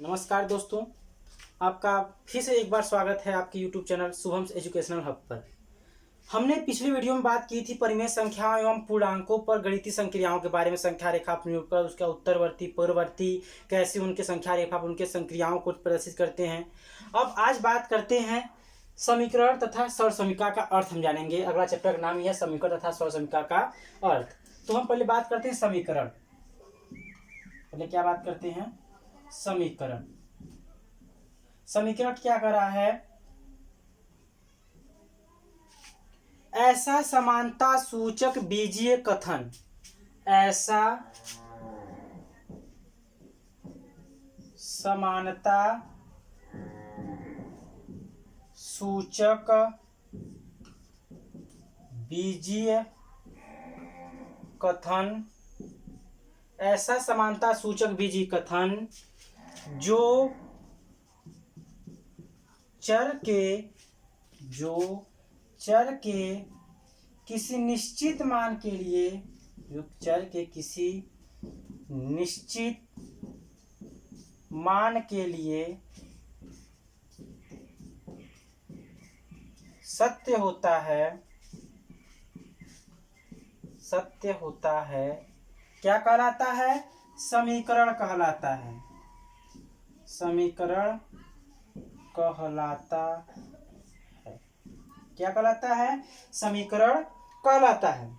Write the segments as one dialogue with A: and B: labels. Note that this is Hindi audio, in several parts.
A: नमस्कार दोस्तों, आपका फिर से एक बार स्वागत है आपके YouTube channel Shubham educational hub पर। हमने पिछली वीडियो में बात की थी परिमेय संख्याओं एवं पूर्णांकों पर गणितीय संक्रियाओं के बारे में। संख्या रेखा प्रयोग कर उसका उत्तरवर्ती पूर्ववर्ती कैसे उनके संख्या रेखा पर उनके संक्रियाओं को प्रदर्शित करते हैं। अब आज बात करते हैं समीकरण तथा सरल समीकरण का अर्थ हम जानेंगे। अगला चैप्टर का नाम यह समीकरण तथा सरल समीकरण का अर्थ। तो हम पहले बात करते हैं समीकरण। पहले क्या बात करते हैं? समीकरण। समीकरण क्या कर रहा है? ऐसा समानता सूचक बीजीय कथन, ऐसा समानता सूचक बीजीय कथन, ऐसा समानता सूचक बीजीय कथन जो चर के किसी निश्चित मान के लिए, जो चर के किसी निश्चित मान के लिए सत्य होता है, क्या कहलाता है? समीकरण कहलाता है। समीकरण कहलाता है। क्या कहलाता है? समीकरण कहलाता है।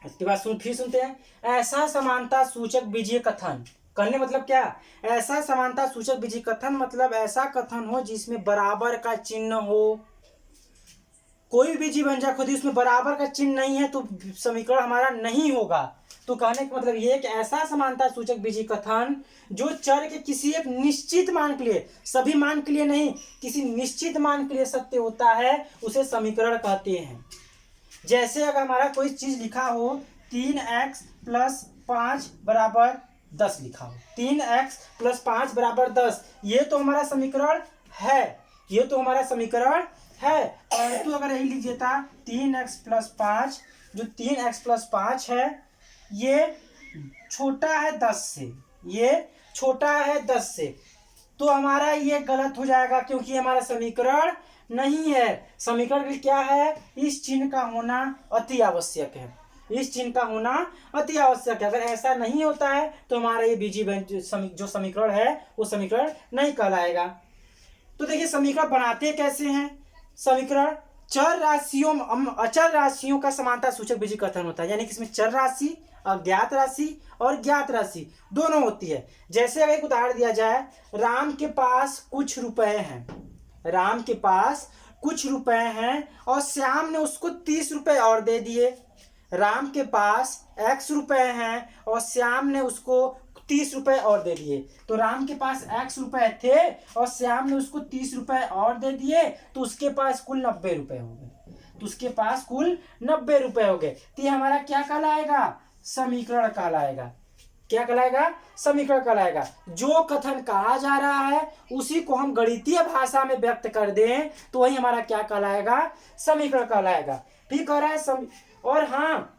A: इसके बाद फिर सुनते हैं, ऐसा समानता सूचक बीजीय कथन। कहने मतलब क्या? ऐसा समानता सूचक बीजीय कथन मतलब ऐसा कथन हो जिसमें बराबर का चिन्ह हो। कोई बीजीय व्यंजक यदि उसमें बराबर का चिन्ह नहीं है तो समीकरण हमारा नहीं होगा। तो कहने का मतलब ये है कि ऐसा समानता सूचक बीजीय कथन जो चर के किसी एक निश्चित मान के लिए, सभी मान के लिए नहीं, किसी निश्चित मान के लिए सत्य होता है, उसे समीकरण कहते हैं। जैसे अगर हमारा कोई चीज लिखा हो 3x + 5 = 10 लिखा हो, 3x + 5 = 10, ये तो हमारा समीकरण है, ये तो हमारा समीकरण है। परंतु अगर यही लिख देता 3x + 5, जो 3x + 5 है ये छोटा है 10 से, ये छोटा है 10 से, तो हमारा ये गलत हो जाएगा क्योंकि हमारा समीकरण नहीं है। समीकरण के लिए क्या है? इस चिन्ह का होना अति आवश्यक है। इस चिन्ह का होना अति आवश्यक है। अगर ऐसा नहीं होता है तो हमारा ये बीजीय जो समीकरण है वो समीकरण नहीं कहलाएगा। तो देखिए समीकरण बनाते कैसे हैं? समीकरण चर राशियों अचर राशियों का समानता सूचक बीजीय कथन होता है, यानी कि इसमें चर राशि, अज्ञात राशि और ज्ञात राशि दोनों होती है। जैसे अगर एक उदाहरण दिया जाए, राम के पास कुछ रुपए हैं, राम के पास कुछ रुपए हैं और श्याम ने उसको 30 रुपए और दे दिए। राम के पास x रुपए हैं और श्याम ने उसको 30 रुपए और दे दिए। तो राम के पास x रुपए थे और श्याम ने उसको 30 रुपए और दे दिए, तो उसके पास कुल 90 रुपए हो गए। तो उसके पास कुल 90 रुपए हो गए। तो ये हमारा क्या कहलाएगा? समीकरण कहलाएगा। क्या कहलाएगा? समीकरण कहलाएगा। जो कथन कहा जा रहा है उसी को हम गणितीय भाषा में व्यक्त कर दें तो वही हमारा क्या कहलाएगा? समीकरण कहलाएगा। ठीक कह रहा है और हाँ,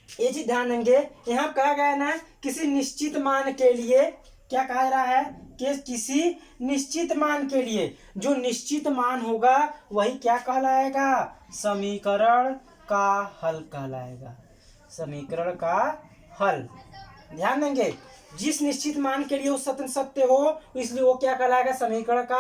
A: ये चीज ध्यान देंगे, यहाँ कहा गया ना किसी निश्चित मान के लिए, क्या कहा रहा है कि किसी निश्चित मान के लिए जो निश्चित मान होगा वही क्या कहलाएगा? समीकरण का हल कहलाएगा। समीकरण का हल। ध्यान देंगे, जिस निश्चित मान के लिए वो सत्य हो इसलिए वो क्या कहलाएगा? समीकरण का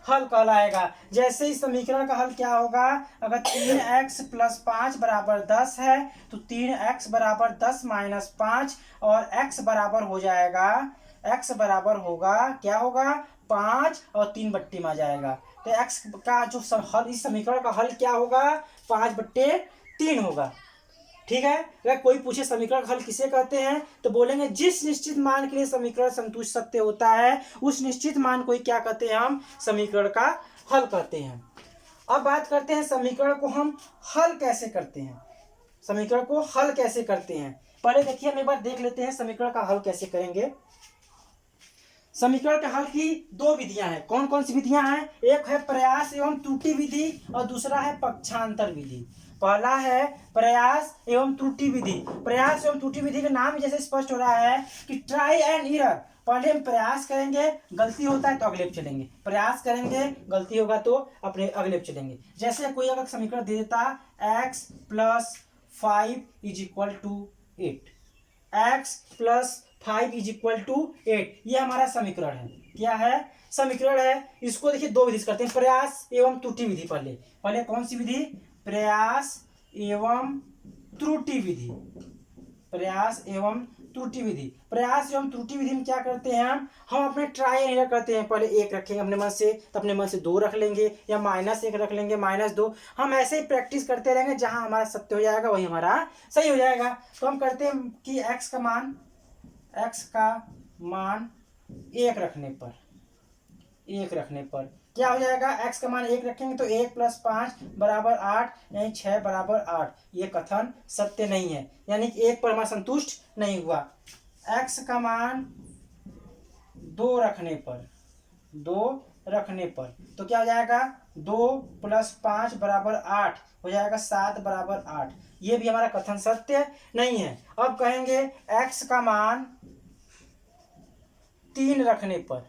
A: हल कहलाएगा। जैसे इस समीकरण का हल क्या होगा? अगर 3x + 5 = 10 है तो 3x = 10 - 5 और x बराबर हो जाएगा, x बराबर होगा, क्या होगा? 5 और 3 बट्टी में आ जाएगा। तो x का जो हल, इस समीकरण का हल क्या होगा? 5/3 होगा। ठीक है। अगर कोई पूछे समीकरण का हल किसे कहते हैं तो बोलेंगे जिस निश्चित मान के लिए समीकरण संतुष्ट सत्य होता है उस निश्चित मान को ही क्या कहते हैं? हम समीकरण का हल कहते हैं। अब बात करते हैं समीकरण को हम हल कैसे करते हैं। समीकरण को हल कैसे करते हैं पहले देखिए, हम एक बार देख लेते हैं समीकरण का हल कैसे करेंगे। समीकरण के हल की दो विधियां हैं। कौन कौन सी विधियां हैं? एक है प्रयास एवं त्रुटि विधि और दूसरा है पक्षांतर विधि। पहला है प्रयास एवं त्रुटि विधि। प्रयास एवं त्रुटि विधि के नाम जैसे स्पष्ट हो रहा है कि ट्राई एंड एरर, पहले हम प्रयास करेंगे, गलती होता है तो अगले पे चलेंगे, प्रयास करेंगे, गलती होगा तो अपने अगले पे चलेंगे। जैसे कोई अगर समीकरण दे देता x plus 5 is equal to 8, x plus 5 is equal to 8, ये हमारा समीकरण है। क्या है? समीकरण है। इसको देखिए दो विधि से करते हैं, प्रयास एवं त्रुटि विधि। पहले पहले कौन सी विधि? प्रयास एवं त्रुटि विधि। प्रयास एवं त्रुटि विधि। प्रयास एवं त्रुटि विधि में क्या करते हैं हम अपने ट्राई एंड एरर करते हैं। पहले एक रखेंगे अपने मन से, तो अपने मन से दो रख लेंगे, या -1 रख लेंगे, -2। हम ऐसे ही प्रैक्टिस करते रहेंगे, जहां हमारा सत्य हो जाएगा वही हमारा सही हो जाएगा। तो हम करते हैं कि x का मान 1 रखने पर क्या हो जाएगा? x का मान 1 रखेंगे तो 1 प्लस 5 बराबर 8, यानी 6 बराबर 8। ये कथन सत्य नहीं है, यानी कि 1 पर हमारा संतुष्ट नहीं हुआ। x का मान 2 रखने पर तो क्या हो जाएगा? 2 प्लस 5 बराबर 8 हो जाएगा, 7 बराबर 8। ये भी हमारा कथन सत्य नहीं है। अब कहेंगे x का मान 3 रखने पर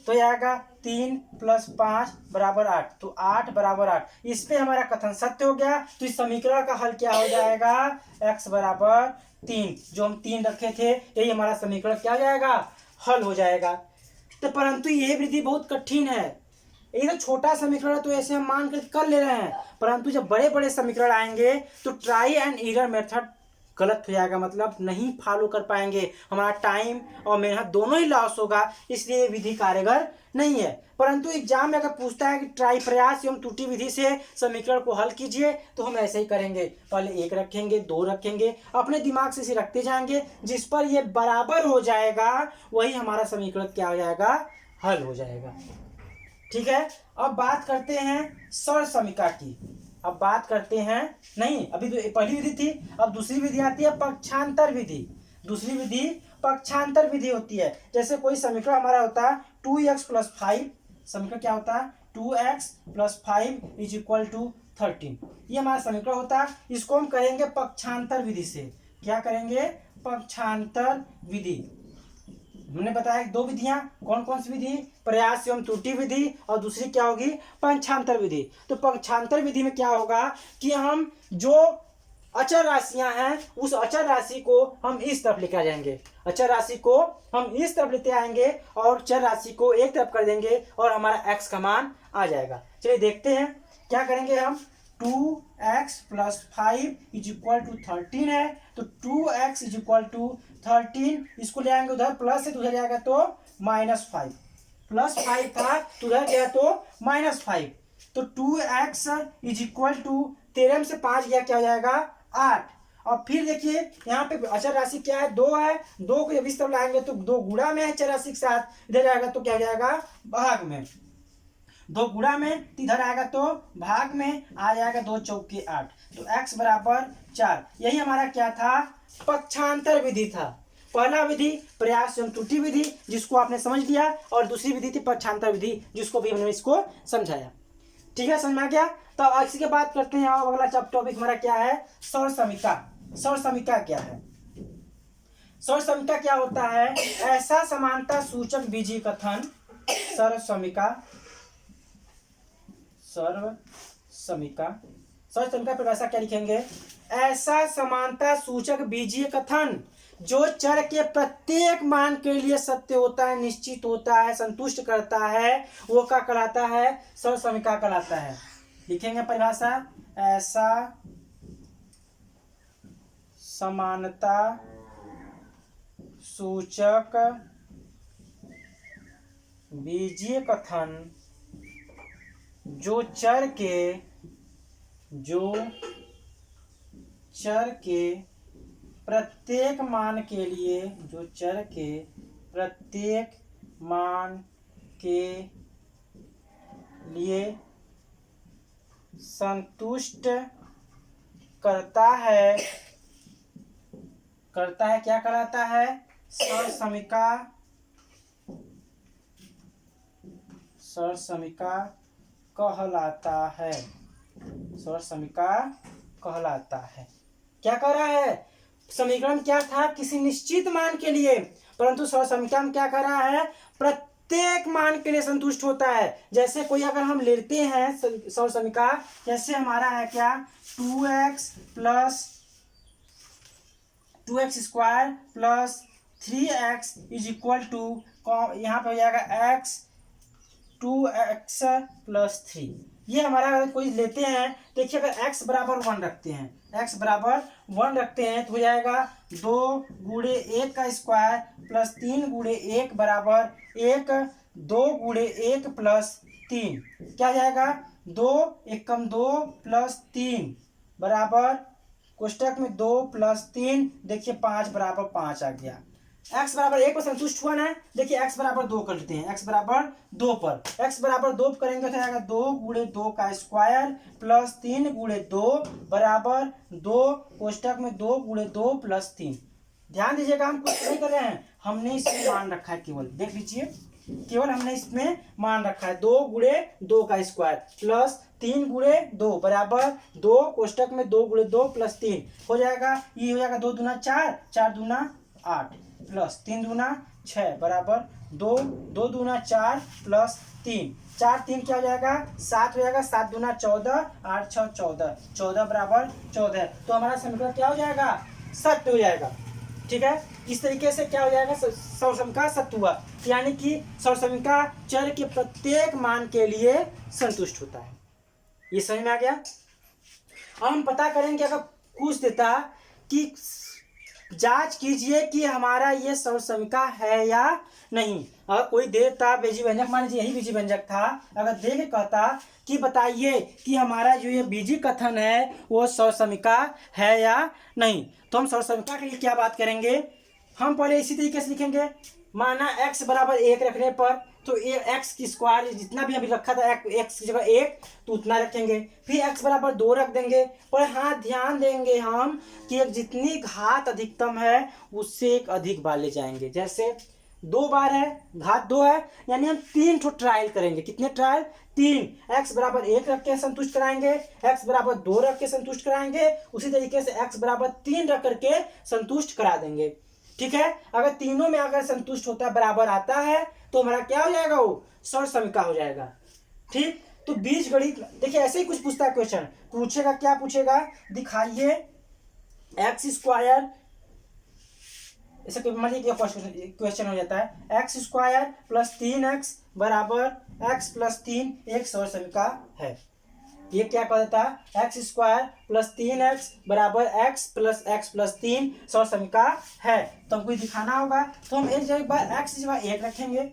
A: तो आएगा 3 प्लस 5 बराबर 8, तो 8 बराबर 8। इस पे हमारा कथन सत्य हो गया। तो इस समीकरण का हल क्या हो जाएगा? x बराबर 3, जो हम 3 रखे थे, यही हमारा समीकरण क्या हो जाएगा? हल हो जाएगा। तो परंतु ये विधि बहुत कठिन है। ये तो छोटा समीकरण तो ऐसे हम मान कर ले रहे हैं, परंतु जब बड़े बड़े समीकरण आएंगे तो ट्राई एंड एरर मेथड गलत हो जाएगा, मतलब नहीं फॉलो कर पाएंगे, हमारा टाइम और मेहनत दोनों ही लॉस होगा। इसलिए ये विधि कारगर नहीं है। परंतु एग्जाम में अगर पूछता है कि ट्राई प्रयास एवं त्रुटि विधि से समीकरण को हल कीजिए, तो हम ऐसे ही करेंगे। पहले 1 रखेंगे, 2 रखेंगे, अपने दिमाग से इसे रखते जाएंगे, जिस पर ये बराबर हो जाएगा वही हमारा समीकरण क्या हो जाएगा? हल हो जाएगा। ठीक है। अब बात करते हैं सर्वसमिका की। अब बात करते हैं, नहीं अभी तो पहली विधि थी, अब दूसरी विधि आती है पक्षांतर विधि। दूसरी विधि पक्षांतर विधि होती है। जैसे कोई समीकरण हमारा होता है 2x प्लस 5, समीकरण क्या होता है? 2x plus 5 is equal to 13। ये हमारा समीकरण होता है। इसको हम करेंगे पक्षांतर विधि से। क्या करेंगे? पक्षांतर विधि। हमने बताया दो विधियां, कौन कौन सी विधि? प्रयास एवं त्रुटि विधि, और दूसरी क्या होगी? पक्षांतर विधि। तो पक्षांतर विधि में क्या होगा कि हम जो अचर राशियां हैं उस अचर राशि को हम इस तरफ लेकर आ जाएंगे, अचर राशि को हम इस तरफ लेते आएंगे और चर राशि को एक तरफ कर देंगे और हमारा x का मान आ जाएगा। चलिए देखते हैं क्या करेंगे हम। 2x plus 5 is equal to 13 है, तो 2x इज इक्वल टू 13, इसको ले आएंगे उधर, प्लस है तो उधर जाएगा तो -5, प्लस 5 था तो उधर गया तो -5, तो 2x इज इक्वल टू 13 से 5 गया, क्या हो जाएगा? 8। और फिर देखिए यहाँ पे अचर राशि क्या है? 2 है, 2 को जब इस तरफ लाएंगे तो 2 गुणा में है चर राशि के साथ, इधर जाएगा तो क्या हो जाएगा? भाग में। 2 गुणा में इधर आएगा तो भाग में आ जाएगा, 2 चौके 8, तो x बराबर 4। यही हमारा क्या था? पक्षांतर विधि था। पहला विधि प्रयास एवं त्रुटि विधि, जिसको आपने समझ लिया, और दूसरी विधि थी पक्षांतर विधि, जिसको भी हमने इसको समझाया। ठीक है, समझ में आ गया? तो इसी के बात करते हैं। अब अगला टॉपिक हमारा क्या है? सर्वसमिका। सर्वसमिका क्या है? सर्वसमिका क्या होता है? ऐसा समानता सूचक बीजीय कथन। सर्वसमिका परिभाषा क्या लिखेंगे? ऐसा समानता सूचक बीजीय कथन जो चर के प्रत्येक मान के लिए सत्य होता है, निश्चित होता है, संतुष्ट करता है, वो क्या कहलाता है? सर्वसमिका कहलाता है। लिखेंगे परिभाषा, ऐसा समानता सूचक बीजीय कथन जो चर के प्रत्येक मान के लिए, जो चर के प्रत्येक मान के लिए संतुष्ट करता है क्या कहलाता है? सर्वसमिका कहलाता है। सर्वसमिका कहलाता है। क्या कह रहा है? समीकरण क्या था, किसी निश्चित मान के लिए, परंतु सौर समीकरण में क्या कर रहा है, प्रत्येक मान के लिए संतुष्ट होता है। जैसे कोई अगर हम लेते हैं सौर समीकरण, जैसे हमारा है क्या, 2x square plus 3x is equal to, यहाँ पे हो जाएगा x 2x प्लस 3। ये हमारा अगर कोई लेते हैं, देखिए अगर x बराबर 1 रखते हैं, x बराबर 1 रखते हैं तो हो जाएगा 2 गुणे 1 का स्क्वायर प्लस 3 गुणे 1 बराबर 1, 2 गुणे 1 प्लस 3 क्या जाएगा, 2 1 कम 2 प्लस 3 बराबर कोष्टक में 2 प्लस 3, देखिए 5 बराबर 5 आ गया। x बराबर 1 पर संतुष्ट हुआ ना, देखिए x बराबर 2 कर लेते हैं, x बराबर 2 पर, x बराबर 2 करेंगे तो आएगा 2 गुणे 2 का स्क्वायर प्लस 3 गुणे 2 बराबर 2 कोष्टक में 2 गुणे 2 प्लस 3। ध्यान दीजिएगा, हम कुछ नहीं कर रहे हैं, हमने इसमें मान रखा है, केवल देख लीजिए, केवल हमने इसमें मान रखा है 2 गुणे 2 का स्क्वायर प्लस 3 गुणे 2 बराबर 2 कोष्टक में 2 गुणे 2 प्लस 3 हो जाएगा, ये हो जाएगा 2 दूना 4, 4 दूना 8 प्लस 3 दूना 6 बराबर 2, 2 दूना 4 प्लस 3, 4 3 क्या हो जाएगा, 7 हो जाएगा, 7 दूना 14, 8 6 14, 14 बराबर 14। तो हमारा समीकरण क्या हो जाएगा, सत्य हो जाएगा। ठीक है, इस तरीके से क्या हो जाएगा, सौर समीकरण सत्य हुआ, यानी कि सौर समीकरण चर के प्रत्येक मान के लिए संतुष्ट होता है। ये समझ में आ गया। अब हम पता करेंगे, अगर पूछ देता कि जांच कीजिए कि हमारा ये सौर समीकरण है या नहीं, अगर कोई देता बीजी व्यंजक, मान लीजिए यही बीजी व्यंजक था, अगर दे के कहता कि बताइए कि हमारा जो ये बीजी कथन है वो सौर समीकरण है या नहीं, तो हम सौर समीकरण के लिए क्या बात करेंगे, हम पहले इसी तरीके से लिखेंगे, माना x बराबर 1 रखने पर तो x की स्क्वायर जितना भी अभी रखा था x की जगह 1 तो उतना रखेंगे, फिर x बराबर 2 रख देंगे, पर हाँ ध्यान देंगे हम कि जितनी घात अधिकतम है उससे एक अधिक बार ले जाएंगे। जैसे 2 बार है, घात 2 है, यानी हम 3 ठो ट्रायल करेंगे। कितने ट्रायल, 3, x बराबर 1 रख के संतुष्ट कराएंगे, x बराबर 2 रख के संतुष्ट कराएंगे, उसी तरीके से x बराबर 3 रख करके संतुष्ट करा देंगे। ठीक है, अगर तीनों में अगर संतुष्ट होता है, बराबर आता है, तो हमारा क्या हो जाएगा, वो सौर समीकरण हो जाएगा। ठीक, तो बीज गणित देखिए ऐसे ही कुछ पूछता है, क्वेश्चन पूछेगा, क्या पूछेगा, दिखाइए एक्स स्क्वायर, ऐसे क्वेश्चन हो जाता है, एक्स स्क्वायर प्लस 3x बराबर x प्लस 3 एक सौर समीकरण है। ये क्या कह देता है, एक्स स्क्वायर प्लस 3x बराबर x प्लस 3 सौर समीकरण है। तो हमको दिखाना होगा, तो हम एक जगह x की जगह 1 रखेंगे,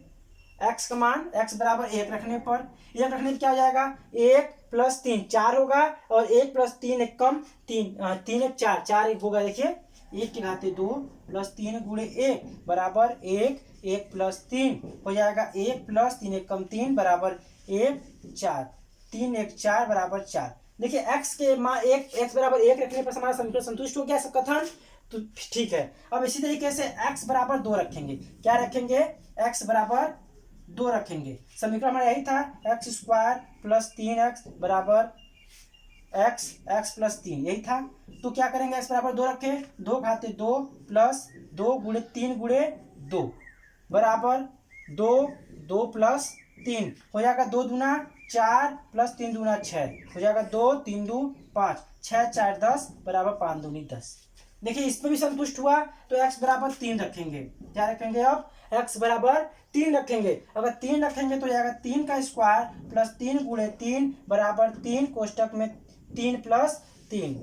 A: x का मान x बराबर 1 रखने पर 1 रखने पर क्या हो जाएगा, 1 प्लस 3 4 होगा, और 1 प्लस 3 एक कम 3 3 1 4 4 एक होगा, देखिए 1 की घात 2 प्लस 3 गुणे 1 बराबर 1 1 प्लस 3 हो जाएगा, 1 प्लस 3 एक कम 3 बराबर 1 4 3 1 4 बराबर 4। देखिए x के मान x बराबर 1 रखने पर हमारा समीकरण संतुष्ट हो गया सब कथन, तो ठीक है। अब इसी तरीके से x बराबर 2 रखेंगे, क्या रखेंगे, x बराबर 2 रखेंगे, समीकरण हमारा यही था, एक्स स्क्वायर प्लस 3x बराबर x प्लस 3 यही था। तो क्या करेंगे, x बराबर 2 रखे, 2 घाते 2 प्लस 2 गुणे 3 गुणे 2 बराबर 2 2 प्लस 3 हो जाएगा, 2 दूना 4 प्लस 3 दूना 6 हो जाएगा, 2 3 2 5 6 4 10 बराबर 5 दूनी 10। देखिए इसमें भी संतुष्ट हुआ, तो x बराबर 3 रखेंगे, क्या रखेंगे, अब x बराबर 3 रखेंगे, अगर 3 रखेंगे तो जाएगा 3 का स्क्वायर प्लस 3 गुणे 3 बराबर 3 कोष्टक में 3 प्लस 3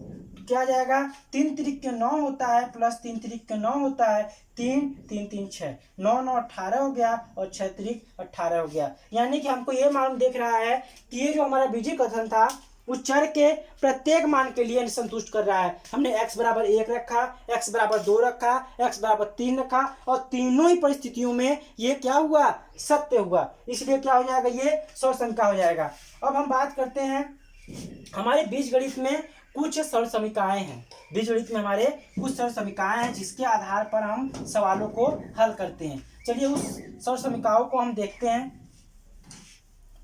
A: क्या जाएगा, 3 त्रिक के 9 होता है प्लस 3 त्रिक के 9 होता है, 3 3 3 6 9 9 18 हो गया, और 6 त्रिक 18 हो गया। यानी कि हमको ये मालूम देख रहा है कि ये जो हमारा बीजी कथन था उस चर के प्रत्येक मान के लिए संतुष्ट कर रहा है। हमने x बराबर 1 रखा, x बराबर 2 रखा, x बराबर 3 रखा, और तीनों ही परिस्थितियों में ये क्या हुआ, सत्य हुआ, इसलिए क्या हो जाएगा, ये सौर समीकरण हो जाएगा। अब हम बात करते हैं, हमारे बीजगणित में कुछ सौर समीकरणें हैं, बीजगणित में हमारे कुछ सौर समीकरणें हैं जिसके आधार पर हम सवालों को हल करते हैं। चलिए उस सौर समीकरणों को हम देखते हैं।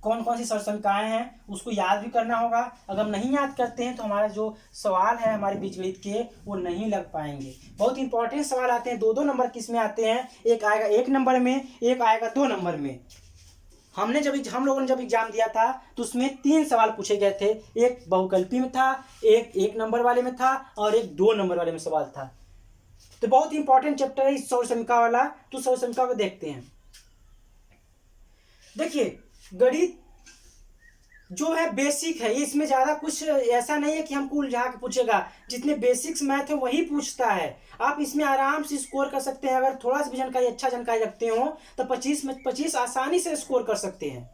A: कौन कौन सी समीकरण हैं उसको याद भी करना होगा। अगर हम नहीं याद करते हैं तो हमारा जो सवाल है हमारे बीजगणित के वो नहीं लग पाएंगे। बहुत इंपॉर्टेंट सवाल आते हैं, 2-2 नंबर किस में आते हैं, एक आएगा 1 नंबर में, एक आएगा 2 नंबर में। हम लोगों ने जब एग्जाम दिया था तो उसमें 3 सवाल पूछे गए थे, एक बहुकल्पी में था, एक 1 नंबर वाले में था और एक 2 नंबर वाले में सवाल था। तो बहुत इंपॉर्टेंट चैप्टर है इस सौर समीकरण वाला, तो सौर समीकरण को देखते हैं। देखिए गणित जो है बेसिक है, इसमें ज्यादा कुछ ऐसा नहीं है कि हमको उलझा के पूछेगा, जितने बेसिक्स मैथ है वही पूछता है। आप इसमें आराम से स्कोर कर सकते हैं, अगर थोड़ा सा भी जानकारी अच्छा जानकारी रखते हो तो 25 में 25 आसानी से स्कोर कर सकते हैं।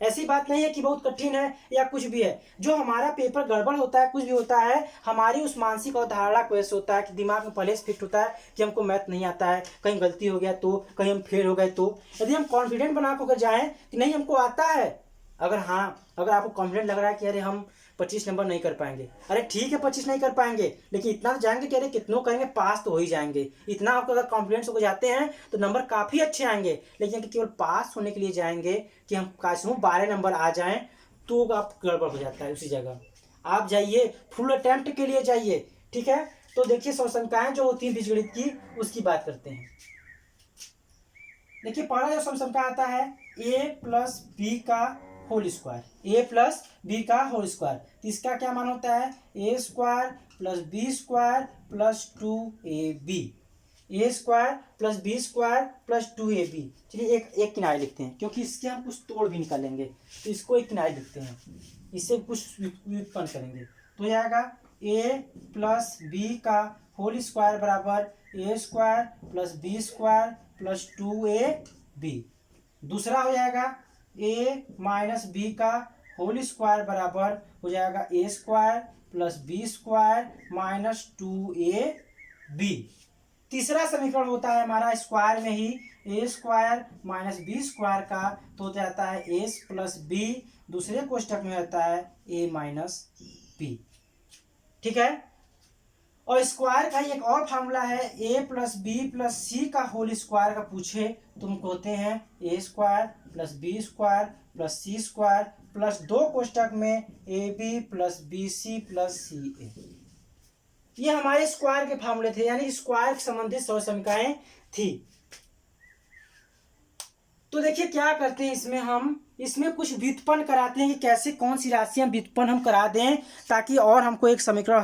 A: ऐसी बात नहीं है कि बहुत कठिन है या कुछ भी है। जो हमारा पेपर गड़बड़ होता है, कुछ भी होता है, हमारी उस मानसिक अवधारणा को ऐसे होता है कि दिमाग में पहले से फिट होता है कि हमको मैथ नहीं आता है, कहीं गलती हो गया तो, कहीं हम फेल हो गए तो। यदि हम कॉन्फिडेंट बना कर जाएं कि नहीं हमको आता है, अगर आपको कॉन्फिडेंट लग रहा है कि अरे हम 25 नंबर नहीं कर पाएंगे, अरे ठीक है 25 नहीं कर पाएंगे, लेकिन इतना तो जाएंगे कि अरे कितनों करेंगे पास तो हो ही जाएंगे। इतना आपको अगर कॉन्फिडेंस हो जाते हैं तो नंबर काफ़ी अच्छे आएंगे। लेकिन केवल पास होने के लिए जाएंगे कि हम काश 12 नंबर आ जाएं तो आप गड़बड़ हो जाता है। उसी जगह आप जाइए, फुल अटेम्प्ट के लिए जाइए, ठीक है। तो देखिए समस्याएं जो होती है बीजगणित की उसकी बात करते हैं। देखिए पहला जो समस्या आता है a प्लस बी का whole square, a plus B का होल स्क्वायर, तो इसका क्या मान होता है a square plus B square plus 2ab, a square plus B square plus 2ab। चलिए एक किनारे लिखते हैं क्योंकि इससे हम कुछ तोड़ भी निकालेंगे, तो इसको एक किनारे लिखते हैं, इससे कुछ व्युत्पन्न करेंगे। तो यह आएगा a प्लस बी का होल स्क्वायर बराबर a square plus B square plus 2ab। दूसरा हो जाएगा a माइनस बी का होल स्क्वायर बराबर हो जाएगा a square plus B square minus 2ab। तीसरा समीकरण होता है हमारा स्क्वायर में ही a square minus b square का, तो हो जाता है a प्लस बी, दूसरे कोष्टक में होता है a माइनस बी, ठीक है। और स्क्वायर का एक और फार्मूला है a प्लस बी प्लस सी का होल स्क्वायर का पूछे तो हम कहते हैं a square plus B square plus C square plus 2 कोष्टक में A B plus B C plus C A. ये हमारे स्क्वायर के फार्मूले थे, यानी स्क्वायर से संबंधित सौर समीकरणें थी। तो देखिए क्या करते हैं इसमें कुछ व्युत्पन्न कराते हैं कि कैसे कौन सी राशियां व्युत्पन्न हम करा दें ताकि और हमको एक समीकरण,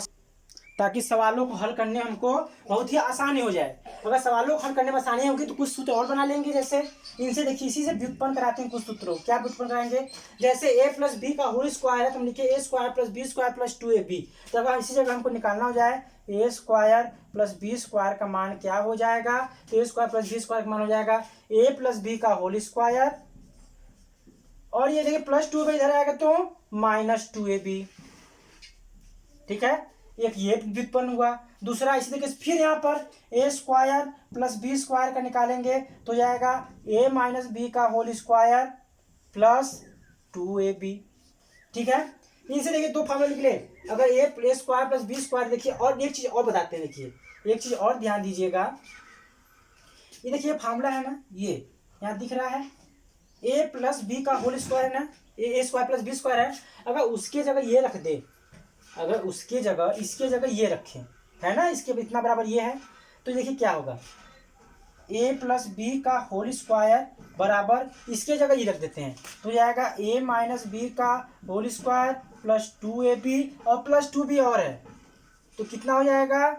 A: ताकि सवालों को हल करने में हमको बहुत ही आसानी हो जाए। अगर सवालों को हल करने में आसानी होगी तो कुछ सूत्र और बना लेंगे। जैसे इनसे देखिए इसी से व्युत्पन्न कराते हैं कुछ सूत्रों, क्या व्युत्पन्न कराएंगे, जैसे a प्लस बी का होल स्क्वायर है तो हम लिखे a square plus B square plus 2ab। तो अगर इसी जगह हमको निकालना हो जाए a square plus B square का मान क्या हो जाएगा, तो a square plus B square का मान हो जाएगा a प्लस बी का होल स्क्वायर, और ये देखिए प्लस 2 इधर आएगा तो माइनस 2ab, ठीक है। एक ये व्युत्पन्न हुआ। दूसरा इसी तरीके से फिर यहाँ पर a square plus B square का निकालेंगे तो जाएगा a माइनस बी का होल स्क्वायर प्लस 2ab, ठीक है। इनसे देखिए 2 फार्मूले निकले। अगर a square plus B square, देखिए और एक चीज और बताते हैं, देखिए एक चीज और ध्यान दीजिएगा। ये देखिए फार्मूला है ना, ये यहाँ दिख रहा है a प्लस बी का होल स्क्वायर है ना, a square plus B square है। अगर उसके जगह ये रख दे, अगर उसके जगह इसके जगह ये रखें, है ना, इसके इतना बराबर ये है, तो देखिए क्या होगा a प्लस बी का होल स्क्वायर बराबर इसके जगह ये रख देते हैं तो जाएगा a माइनस बी का होल स्क्वायर प्लस 2ab और प्लस 2b और है तो कितना हो जाएगा,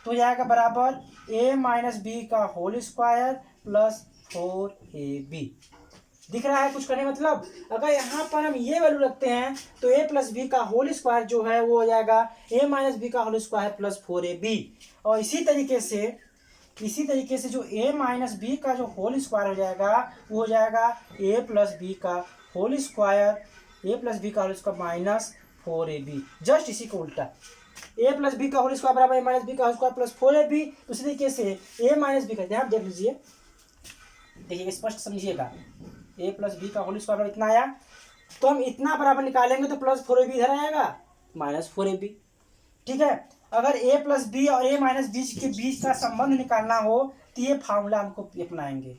A: तो जाएगा बराबर a माइनस बी का होल स्क्वायर प्लस 4ab। दिख रहा है कुछ करने मतलब। अगर यहाँ पर हम ये वैल्यू रखते हैं तो a प्लस बी का होल स्क्वायर जो है वो हो जाएगा a माइनस बी का होल स्क्वायर प्लस 4ab। और इसी तरीके से जो a माइनस बी का जो होल स्क्वायर हो जाएगा वो हो जाएगा a प्लस बी का whole square minus 4ab। Just इसी को उल्टा, a प्लस बी का होल स्क्वायर बराबर a माइनस बी का होल स्क्वायर प्लस 4ab। उसी तरीके से a माइनस बी का, ध्यान देख लीजिए, देखिए स्पष्ट समझिएगा, a प्लस बी का होल स्क्वायर इतना आया तो हम इतना बराबर निकालेंगे तो प्लस 4ab इधर आएगा माइनस 4ab, ठीक है। अगर a प्लस बी और a माइनस बी के बीच का संबंध निकालना हो तो ये फार्मूला हमको अपनाएंगे,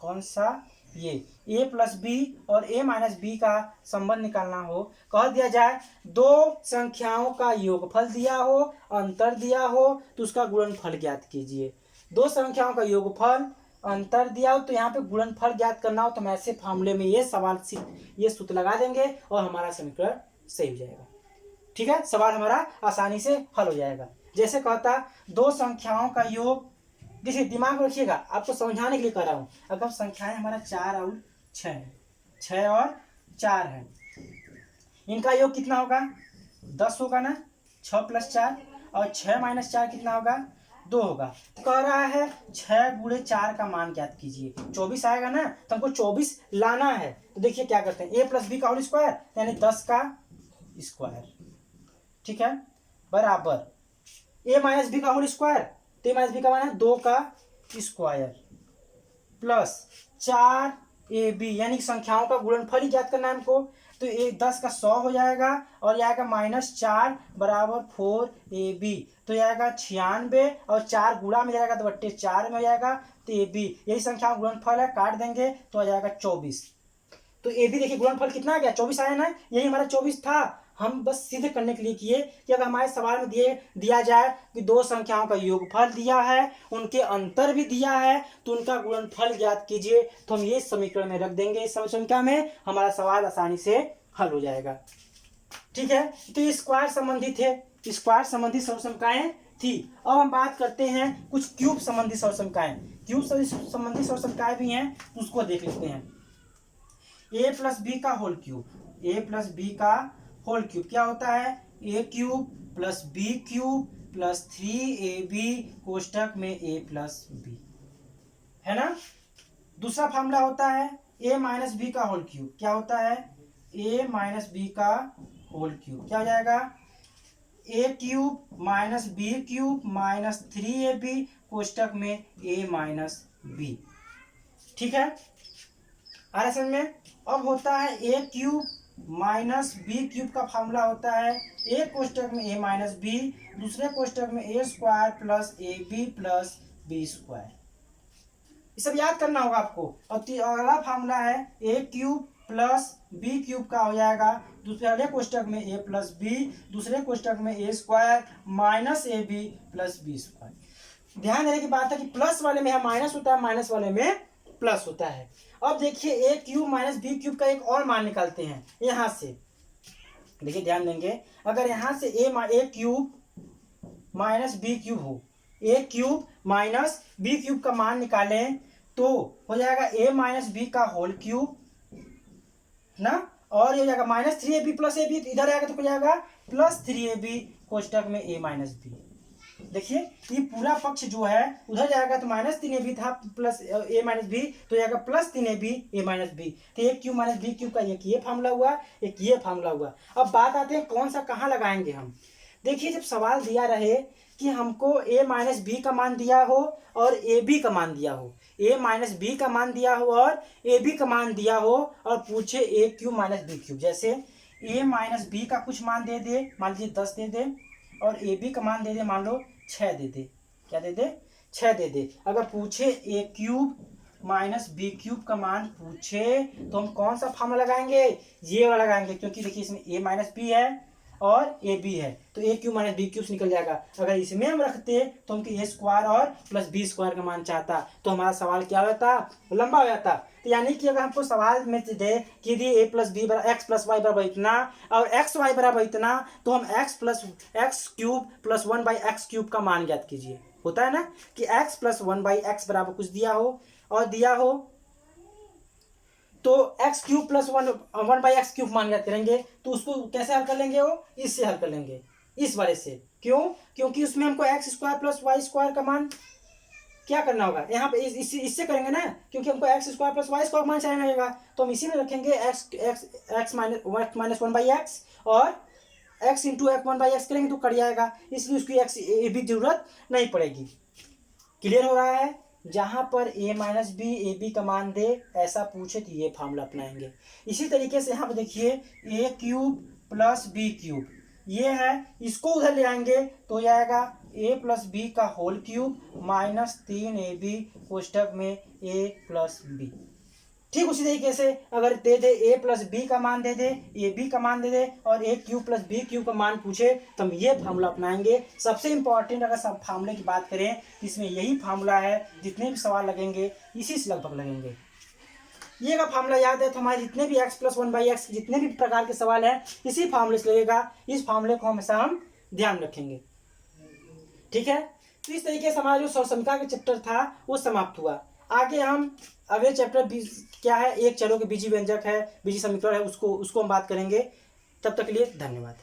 A: कौन सा, ये a प्लस बी और a माइनस बी का संबंध निकालना हो, कह दिया जाए दो संख्याओं का योगफल दिया हो, अंतर दिया हो तो उसका गुणनफल ज्ञात कीजिए। दो संख्याओं का योगफल अंतर दिया हो तो यहाँ पे गुणनफल ज्ञात करना हो तो हम ऐसे फॉर्मूले में ये सवाल ये सूत्र लगा देंगे और हमारा समीकरण सही हो जाएगा। ठीक है, सवाल हमारा आसानी से हल हो जाएगा। जैसे कहता दो संख्याओं का योग, देखिए दिमाग में रखिएगा, आपको समझाने के लिए कर रहा हूँ। अगर संख्याएं हमारा 4 और 6 है, 6 और 4 है, इनका योग कितना होगा 10 होगा ना, 6 प्लस 4 और 6 माइनस 4 कितना होगा 2 होगा। तो कह रहा है 6 गुणे 4 का मान ज्ञात कीजिए, 24 आएगा ना, तो हमको 24 लाना है। तो देखिए क्या करते हैं, a प्लस बी का होल स्क्वायर यानी 10 का स्क्वायर, ठीक है, बराबर a माइनस बी का होल स्क्वायर, तो a माइनस बी का मान है 2 का स्क्वायर प्लस 4ab यानी संख्याओं का गुणनफल ही ज्ञात करना है हमको। तो ये 10 का 100 हो जाएगा और ये आएगा -4 बराबर 4ab, तो ये आएगा 96 और 4 गुणा में जाएगा तो बट्टे 4 में हो जाएगा। तो ab यही संख्या गुणनफल है, काट देंगे तो आ जाएगा 24। तो ab देखिए गुणनफल कितना आ गया 24 आया ना, यही हमारा 24 था। हम बस सीधे करने के लिए किए कि अगर हमारे सवाल में दिया जाए कि दो संख्याओं का योगफल दिया है, उनके अंतर भी दिया है, तो उनका गुणनफल ज्ञात कीजिए, तो हम ये समीकरण में रख देंगे। इस संख्या में हमारा सवाल आसानी से हल हो जाएगा। ठीक है, तो ये स्क्वायर संबंधी थे, स्क्वायर संबंधी सर्वसंख्याएं थी। अब हम बात करते हैं कुछ क्यूब संबंधी सर्वसंख्याएं। क्यूब संबंधी सर्वसंख्याएं भी हैं, उसको देख लेते हैं। ए प्लस बी का whole cube, A plus B का होल क्यूब क्या होता है, A cube plus B cube plus 3ab कोष्टक में a प्लस बी, है ना। दूसरा फार्मूला होता है a माइनस बी का होल क्यूब, क्या होता है a माइनस बी का होल क्यूब, क्या हो जाएगा a cube minus B cube minus 3ab कोष्टक में a माइनस बी। ठीक है, आ रहा समझ में। अब होता है a cube minus B cube का फार्मूला होता है एक कोष्टक में a माइनस बी, दूसरे कोष्टक में a square plus A B plus B square. ये सब याद करना होगा आपको। और अगला फार्मूला है a cube plus B cube का हो जाएगा दूसरे कोष्टक में a प्लस बी, दूसरे कोष्टक में a square minus A B plus B square. ध्यान देने की बात है कि प्लस वाले में माइनस होता है, माइनस वाले में प्लस होता है। अब देखिए ए क्यूब माइनस बी क्यूब का एक और मान निकालते हैं यहां से। देखिए ध्यान देंगे, अगर यहां से ए क्यूब माइनस बी क्यूब हो, ए क्यूब माइनस बी क्यूब का मान निकालें तो हो जाएगा ए माइनस बी का होल क्यूब ना, और ये हो जाएगा minus 3ab plus A B, इधर आएगा तो हो जाएगा प्लस 3ab कोष्टक में a माइनस बी। देखिए ये पूरा पक्ष जो है उधर जाएगा तो -3ab था प्लस a माइनस बी, तो जाएगा plus 3ab a minus B. तो A cube minus B cube का एक ये फार्मूला हुआ, एक ये फार्मूला हुआ। अब बात आते हैं कौन सा कहाँ लगाएंगे हम। देखिए जब सवाल दिया रहे कि हमको a माइनस बी का मान दिया हो और ए बी का मान दिया हो, a माइनस बी का मान दिया हो और ए बी का मान दिया हो, और पूछे ए क्यूब माइनस बी क्यूब, जैसे a माइनस बी का कुछ मान दे दे, मान लीजिए 10 दे दे, और ए बी का मान दे दे मान लो 6 दे दे, क्या दे दे 6 दे दे। अगर पूछे ए क्यूब माइनस बी क्यूब का मान पूछे तो हम कौन सा फार्मूला लगाएंगे, ये वाला लगाएंगे, क्योंकि देखिए इसमें ए माइनस बी है और ए बी है, तो A cube minus B cube निकल जाएगा। अगर इसमें हम रखते तो हमको ए स्क्वायर और प्लस बी स्क्वायर का मान चाहता, तो हमारा सवाल क्या हो जाता, लंबा हो जाता। तो यानी कि अगर हमको सवाल में दे कि ए प्लस बी बराबर एक्स प्लस वाई बराबर इतना और एक्स वाई बराबर इतना, तो हम x plus x cube plus 1/x cube का मान ज्ञात कीजिए। होता है ना कि एक्स प्लस 1/x बराबर कुछ दिया हो और दिया हो तो x cube plus 1/x cube मान ज्ञात करेंगे, तो उसको कैसे हल कर लेंगे, वो इससे हल कर लेंगे, इस वाले से। क्यों, क्योंकि उसमें हमको X square plus Y square का मान क्या करना होगा, यहाँ पे इससे करेंगे ना, क्योंकि हमको X square plus Y square मान चाहिए रहेगा, तो हम इसी में रखेंगे एक्स माइनस 1/x और x इंटू एक्स 1/x करेंगे तो कट जाएगा, इसलिए उसकी एक्स ए बी जरूरत नहीं पड़ेगी। क्लियर हो रहा है। जहां पर a minus B A B का मान दे ऐसा पूछे तो ये फार्मूला अपनाएंगे। इसी तरीके से यहाँ पर देखिए ए क्यूब प्लस बी क्यूब ये है, इसको उधर ले आएंगे तो आएगा a प्लस बी का होल क्यूब माइनस 3ab कोष्टक में a प्लस बी। ठीक उसी तरीके से अगर दे दे ए प्लस बी का मान दे दे, ए बी का मान दे दे और ए क्यू प्लस बी क्यू का मान पूछे तो हम ये फार्मूला अपनाएंगे। सबसे इंपॉर्टेंट अगर सब फार्मूले की बात करें तो इसमें यही फार्मूला है, जितने भी सवाल लगेंगे इसी से लगभग लगेंगे। ये का फार्मूला याद है तो हमारे जितने भी x प्लस 1/x जितने भी प्रकार के सवाल हैं इसी फार्मूले से लगेगा। इस फार्मूले को हमेशा हम ध्यान रखेंगे, ठीक है। तो इस तरीके से हमारा जो सौरसमीकरण का चैप्टर था वो समाप्त हुआ। आगे हम अगले चैप्टर क्या है, एक चरों के बीजीय व्यंजक है, बीजीय समीकरण है, उसको हम बात करेंगे। तब तक के लिए धन्यवाद।